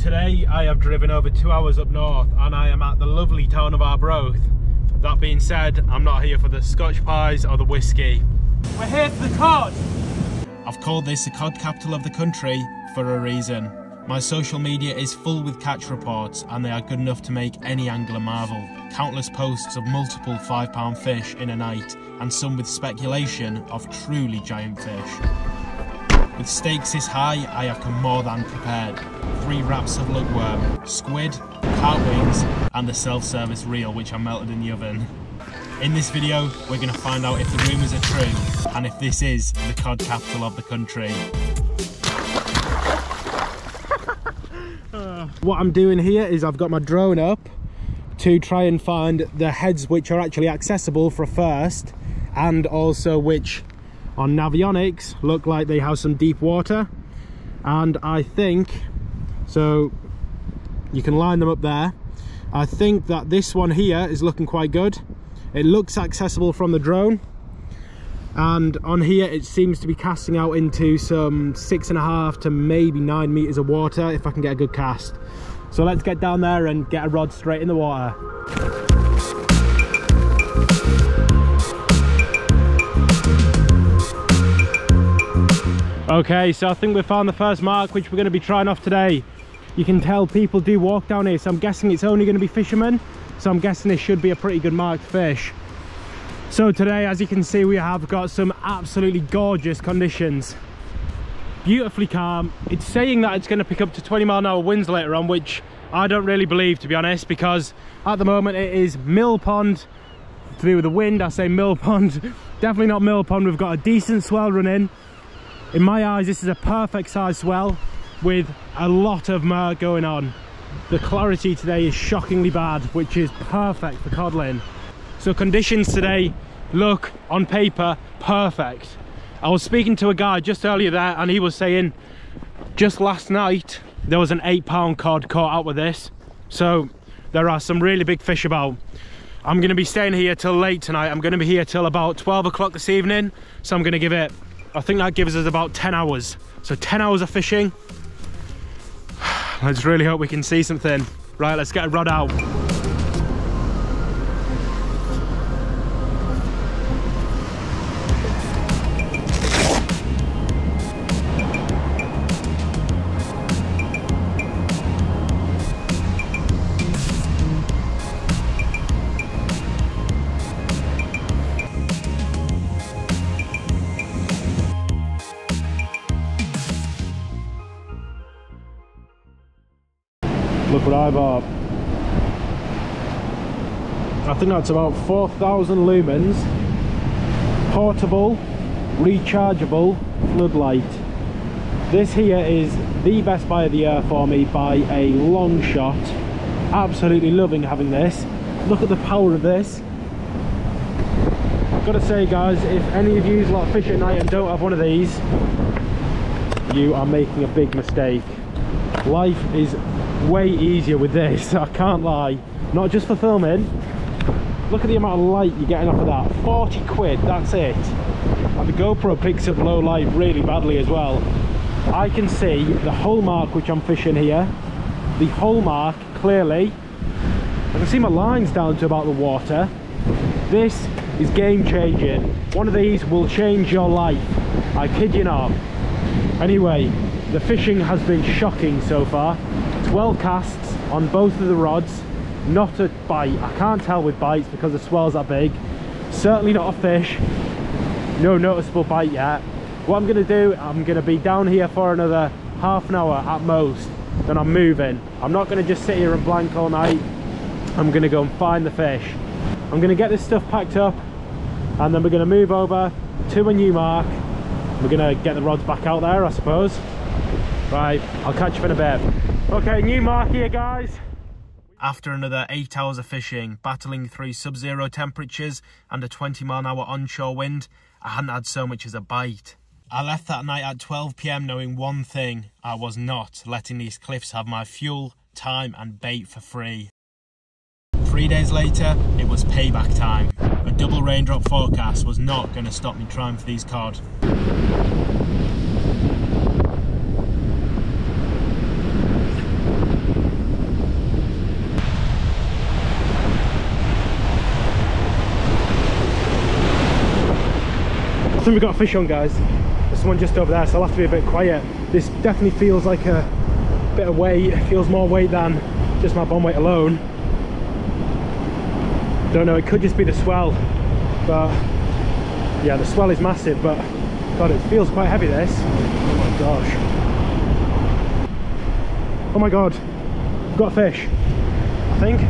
Today I have driven over 2 hours up north and I am at the lovely town of Arbroath. That being said, I'm not here for the Scotch pies or the whiskey. We're here for the cod! I've called this the cod capital of the country for a reason. My social media is full with catch reports and they are good enough to make any angler marvel. Countless posts of multiple £5 fish in a night and some with speculation of truly giant fish. With stakes this high, I have come more than prepared. 3 wraps of lugworm, squid, carp wings and the self-service reel which I melted in the oven. In this video, we're going to find out if the rumours are true and if this is the cod capital of the country. What I'm doing here is I've got my drone up to try and find the heads which are actually accessible for a first, and also which on Navionics look like they have some deep water. And I think, so you can line them up there, I think that this one here is looking quite good. It looks accessible from the drone, and on here it seems to be casting out into some 6.5 to maybe 9 meters of water if I can get a good cast. So let's get down there and get a rod straight in the water. Okay, so I think we found the first mark which we're going to be trying off today. You can tell people do walk down here, so I'm guessing it's only going to be fishermen. So I'm guessing this should be a pretty good marked fish. So today, as you can see, we have got some absolutely gorgeous conditions. Beautifully calm. It's saying that it's going to pick up to 20-mile-an-hour winds later on, which I don't really believe, to be honest, because at the moment it is mill pond. To do with the wind, I say mill pond. Definitely not mill pond. We've got a decent swell running. In my eyes, this is a perfect size swell with a lot of murk going on. The clarity today is shockingly bad, which is perfect for codling. So conditions today look, on paper, perfect. I was speaking to a guy just earlier there and he was saying just last night there was an 8-pound cod caught out with this. So there are some really big fish about. I'm going to be staying here till late tonight. I'm going to be here till about 12 o'clock this evening. So I'm going to give it, I think that gives us about 10 hours. So 10 hours of fishing. Let's really hope we can see something. Right, let's get a rod out. Look what I bought. I think that's about 4,000 lumens. Portable, rechargeable floodlight. This here is the best buy of the year for me by a long shot. Absolutely loving having this. Look at the power of this. I've got to say, guys, if any of you like fish at night and don't have one of these, you are making a big mistake. Life is way easier with this, I can't lie. Not just for filming. Look at the amount of light you're getting off of that. 40 quid, that's it. And the GoPro picks up low light really badly as well. I can see the whole mark which I'm fishing here. The whole mark clearly. I can see my lines down to about the water. This is game changing. One of these will change your life. I kid you not. Anyway, the fishing has been shocking so far. 12 casts on both of the rods, not a bite. I can't tell with bites because the swell's that big. Certainly not a fish. No noticeable bite yet. What I'm going to do, I'm going to be down here for another half an hour at most, then I'm moving. I'm not going to just sit here and blank all night. I'm going to go and find the fish. I'm going to get this stuff packed up and then we're going to move over to a new mark. We're going to get the rods back out there, I suppose. Right, I'll catch you in a bit. Okay, new mark here, guys. After another 8 hours of fishing, battling through sub-zero temperatures and a 20-mile-an-hour onshore wind, I hadn't had so much as a bite. I left that night at 12 PM knowing one thing: I was not letting these cliffs have my fuel, time and bait for free. 3 days later, it was payback time. A double raindrop forecast was not going to stop me trying for these cod. think we've got a fish on, guys. There's someone just over there, so I'll have to be a bit quiet. This definitely feels like a bit of weight. It feels more weight than just my bottom weight alone. Don't know, it could just be the swell, but yeah, the swell is massive, but God, it feels quite heavy, this. Oh my gosh. Oh my God, we've got a fish, I think.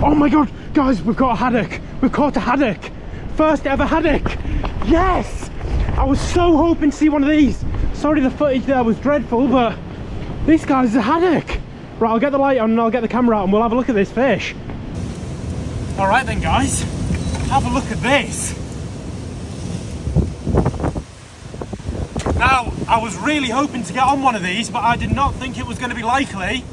Oh my God, guys, we've got a haddock. We've caught a haddock. First ever haddock. Yes! I was so hoping to see one of these. Sorry the footage there was dreadful, but this guy's a haddock. Right, I'll get the light on and I'll get the camera out and we'll have a look at this fish. All right then, guys, have a look at this. Now, I was really hoping to get on one of these, but I did not think it was going to be likely.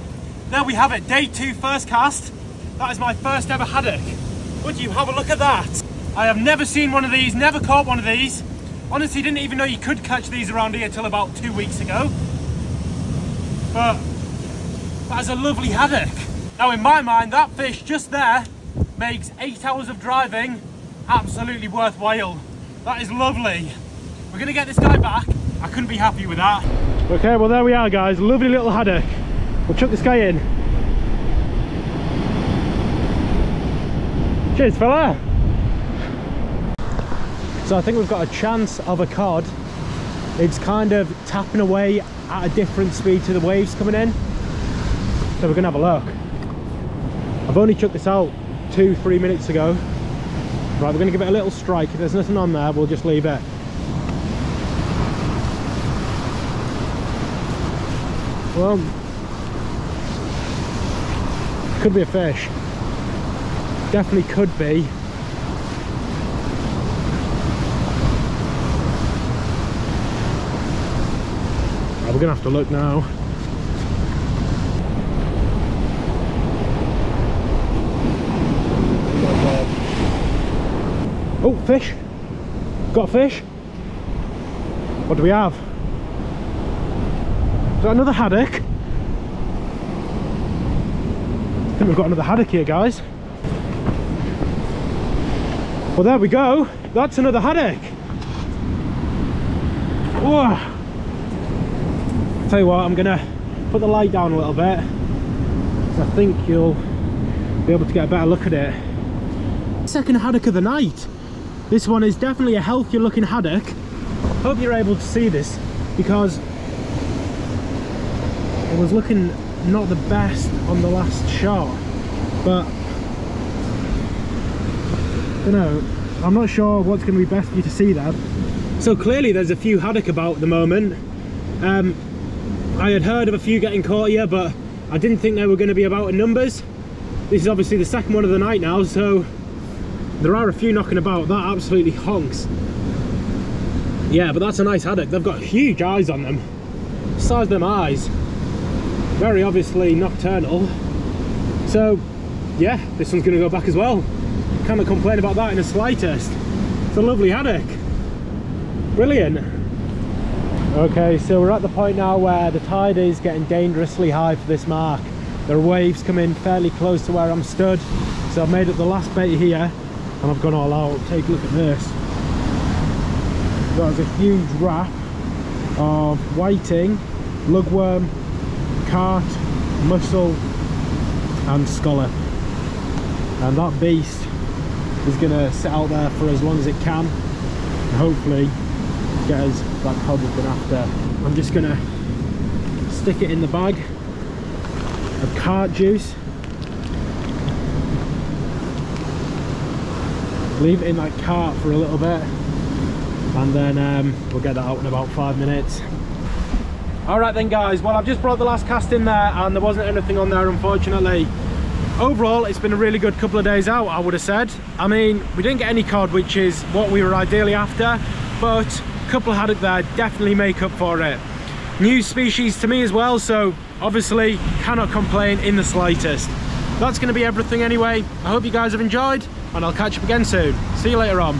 There we have it, day 2, first cast. That is my first ever haddock. Would you have a look at that? I have never seen one of these, never caught one of these. Honestly, didn't even know you could catch these around here till about 2 weeks ago. But that is a lovely haddock. Now, in my mind, that fish just there makes 8 hours of driving absolutely worthwhile. That is lovely. We're gonna get this guy back. I couldn't be happy with that. Okay, well there we are, guys. Lovely little haddock. We'll chuck this guy in. Cheers, fella. So I think we've got a chance of a cod. It's kind of tapping away at a different speed to the waves coming in. So we're gonna have a look. I've only chucked this out 2-3 minutes ago. Right, we're gonna give it a little strike. If there's nothing on there, we'll just leave it. Well, could be a fish. Definitely could be. Right, we're gonna have to look now. Oh, fish! Got a fish. What do we have? Is that another haddock? I think we've got another haddock here, guys. Well, there we go. That's another haddock. Whoa. Tell you what, I'm gonna put the light down a little bit, so I think you'll be able to get a better look at it. Second haddock of the night. This one is definitely a healthier looking haddock. Hope you're able to see this, because it was looking not the best on the last shot, but I don't know, I'm not sure what's going to be best for you to see that. So clearly there's a few haddock about at the moment. I had heard of a few getting caught here, but I didn't think they were going to be about in numbers. This is obviously the second one of the night now, so there are a few knocking about. That absolutely honks. Yeah, but that's a nice haddock. They've got huge eyes on them. The size of them eyes. Very obviously nocturnal. So yeah, this one's going to go back as well. Cannot complain about that in the slightest. It's a lovely haddock. Brilliant. Okay, so we're at the point now where the tide is getting dangerously high for this mark. There are waves coming fairly close to where I'm stood. So I've made up the last bait here and I've gone all out. Take a look at this. There's a huge wrap of whiting, lugworm, cart, mussel and scallop. And that beast is going to sit out there for as long as it can and hopefully get us that cod we've been after. I'm just going to stick it in the bag of cart juice, leave it in that cart for a little bit, and then we'll get that out in about 5 minutes. Alright then guys, well I've just brought the last cast in there and there wasn't anything on there, unfortunately. Overall, it's been a really good couple of days out, I would have said. I mean, we didn't get any cod, which is what we were ideally after, but a couple of haddock there definitely make up for it. New species to me as well, so obviously cannot complain in the slightest. That's going to be everything anyway. I hope you guys have enjoyed and I'll catch up again soon. See you later on.